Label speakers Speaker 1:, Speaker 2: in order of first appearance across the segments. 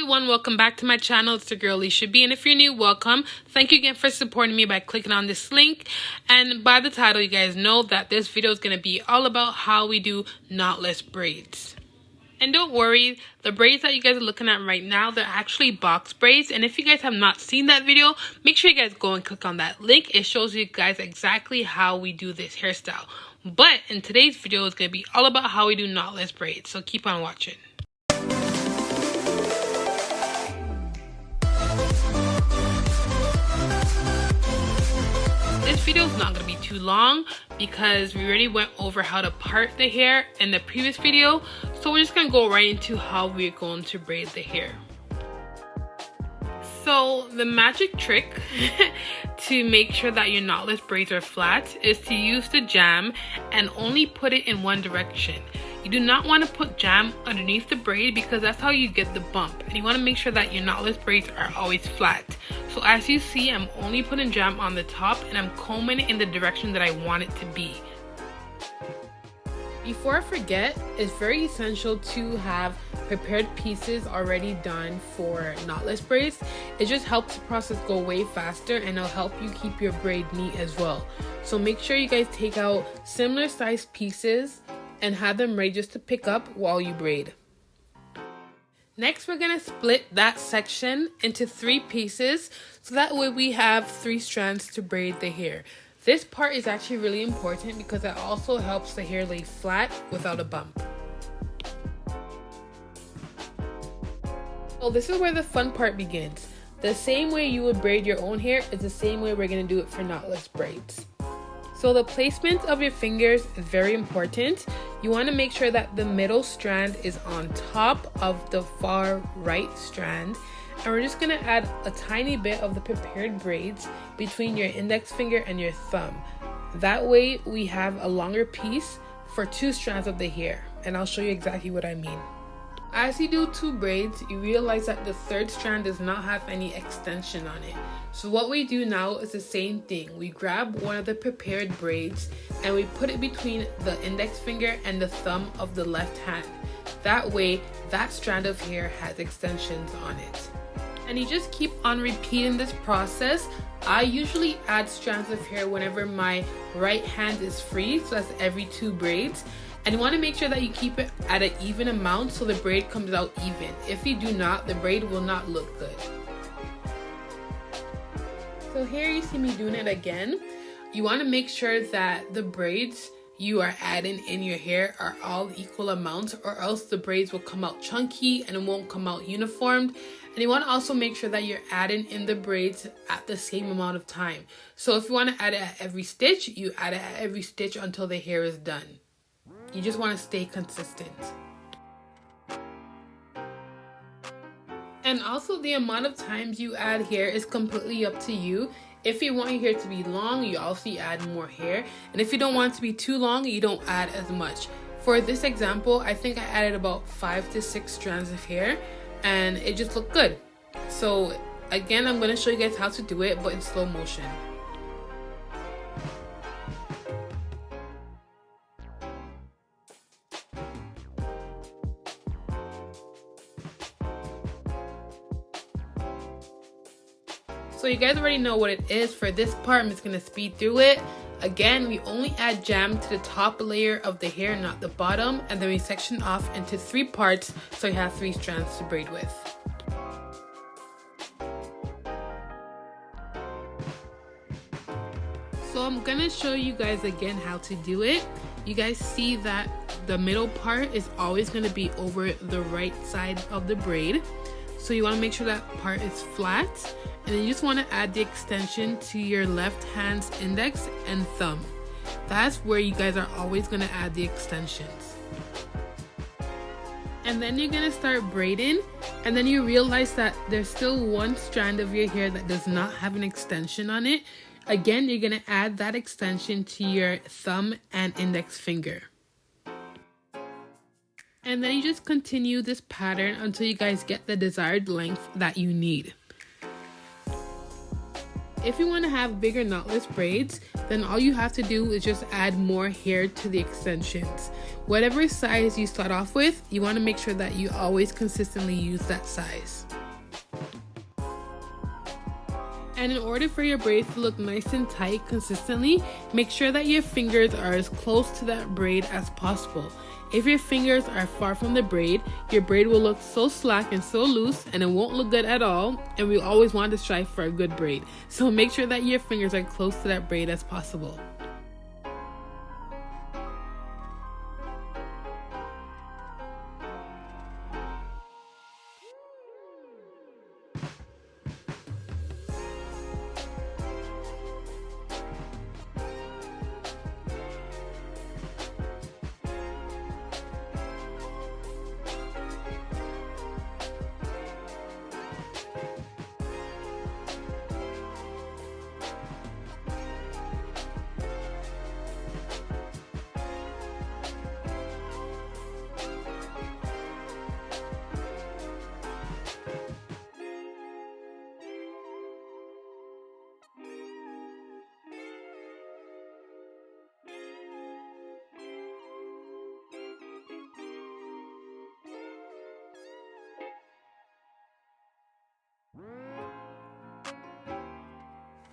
Speaker 1: everyone, welcome back to my channel. It's the girl Alisia.B, and if you're new, welcome. Thank you again for supporting me by clicking on this link. And by the title, you guys know that this video is going to be all about how we do knotless braids. And don't worry, the braids that you guys are looking at right now, they're actually box braids. And if you guys have not seen that video, make sure you guys go and click on that link. It shows you guys exactly how we do this hairstyle. But in today's video, it's going to be all about how we do knotless braids. So keep on watching. This video is not going to be too long because we already went over how to part the hair in the previous video. So we're just going to go right into how we're going to braid the hair. So the magic trick to make sure that your knotless braids are flat is to use the jam and only put it in one direction. You do not want to put jam underneath the braid because that's how you get the bump. And you want to make sure that your knotless braids are always flat. So as you see, I'm only putting jam on the top and I'm combing it in the direction that I want it to be. Before I forget, it's very essential to have prepared pieces already done for knotless braids. It just helps the process go way faster and it'll help you keep your braid neat as well. So make sure you guys take out similar sized pieces and have them ready just to pick up while you braid. Next, we're going to split that section into 3 pieces so that way we have 3 strands to braid the hair. This part is actually really important because it also helps the hair lay flat without a bump. So this is where the fun part begins. The same way you would braid your own hair is the same way we're going to do it for knotless braids. So the placement of your fingers is very important. You want to make sure that the middle strand is on top of the far right strand. And we're just going to add a tiny bit of the prepared braids between your index finger and your thumb. That way we have a longer piece for 2 strands of the hair. And I'll show you exactly what I mean. As you do 2 braids, you realize that the 3rd strand does not have any extension on it. So what we do now is the same thing. We grab one of the prepared braids and we put it between the index finger and the thumb of the left hand. That way, that strand of hair has extensions on it. And you just keep on repeating this process. I usually add strands of hair whenever my right hand is free, so that's every 2 braids. And you want to make sure that you keep it at an even amount so the braid comes out even. If you do not, the braid will not look good. So here you see me doing it again. You want to make sure that the braids you are adding in your hair are all equal amounts, or else the braids will come out chunky and it won't come out uniformed. And you want to also make sure that you're adding in the braids at the same amount of time. So if you want to add it at every stitch, you add it at every stitch until the hair is done. You just want to stay consistent. And also the amount of times you add hair is completely up to you. If you want your hair to be long, you also add more hair. And if you don't want it to be too long, you don't add as much. For this example, I think I added about 5 to 6 strands of hair and it just looked good. So again, I'm going to show you guys how to do it, but in slow motion. So you guys already know what it is. For this part, I'm just going to speed through it. Again, we only add jam to the top layer of the hair, not the bottom. And then we section off into 3 parts so you have 3 strands to braid with. So I'm going to show you guys again how to do it. You guys see that the middle part is always going to be over the right side of the braid. So you want to make sure that part is flat. And then you just want to add the extension to your left hand's index and thumb. That's where you guys are always going to add the extensions. And then you're going to start braiding, and then you realize that there's still 1 strand of your hair that does not have an extension on it. Again, you're going to add that extension to your thumb and index finger. And then you just continue this pattern until you guys get the desired length that you need. If you want to have bigger knotless braids, then all you have to do is just add more hair to the extensions. Whatever size you start off with, you want to make sure that you always consistently use that size. And in order for your braids to look nice and tight consistently, make sure that your fingers are as close to that braid as possible. If your fingers are far from the braid, your braid will look so slack and so loose and it won't look good at all, and we always want to strive for a good braid. So make sure that your fingers are close to that braid as possible.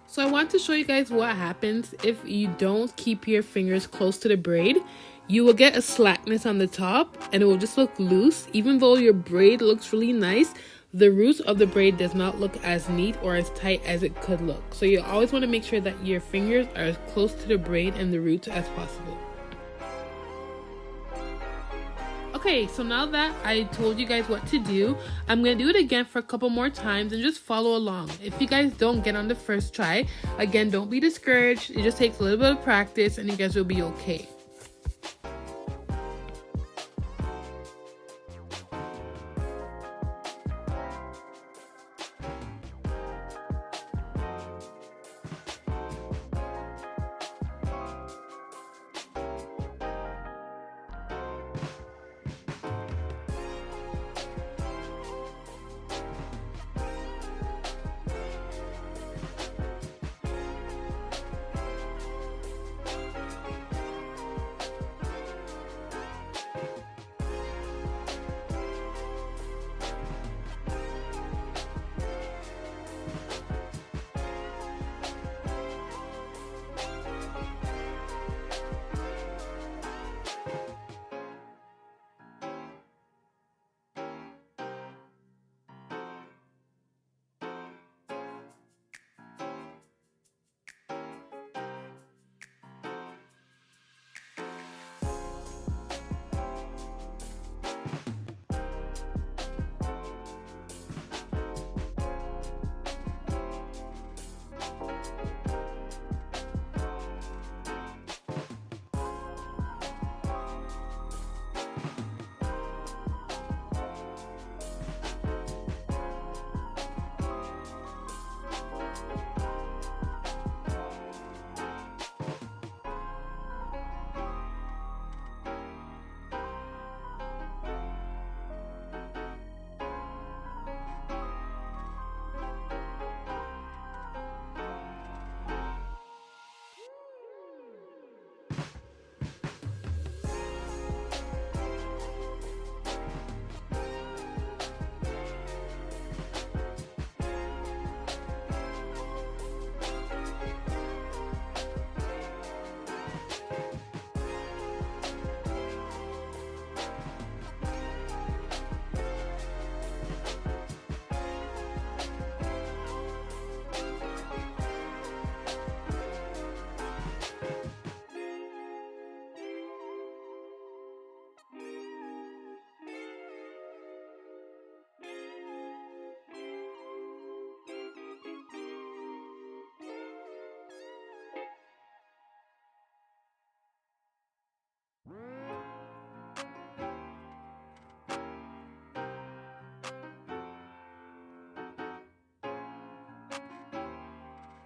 Speaker 1: So I want to show you guys what happens if you don't keep your fingers close to the braid. You will get a slackness on the top and it will just look loose. Even though your braid looks really nice, the roots of the braid does not look as neat or as tight as it could look. So you always want to make sure that your fingers are as close to the braid and the roots as possible. Okay, so now that I told you guys what to do, I'm going to do it again for a couple more times and just follow along. If you guys don't get on the first try, again, don't be discouraged. It just takes a little bit of practice and you guys will be okay.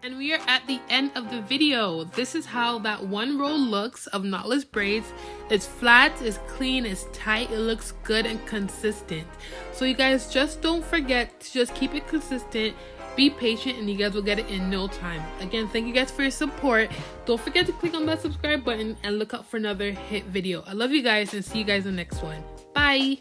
Speaker 1: And we are at the end of the video. This is how that one roll looks of knotless braids. It's flat, it's clean, it's tight, it looks good and consistent. So you guys just don't forget to just keep it consistent, be patient, and you guys will get it in no time. Again, thank you guys for your support. Don't forget to click on that subscribe button and look out for another hit video. I love you guys and see you guys in the next one. Bye!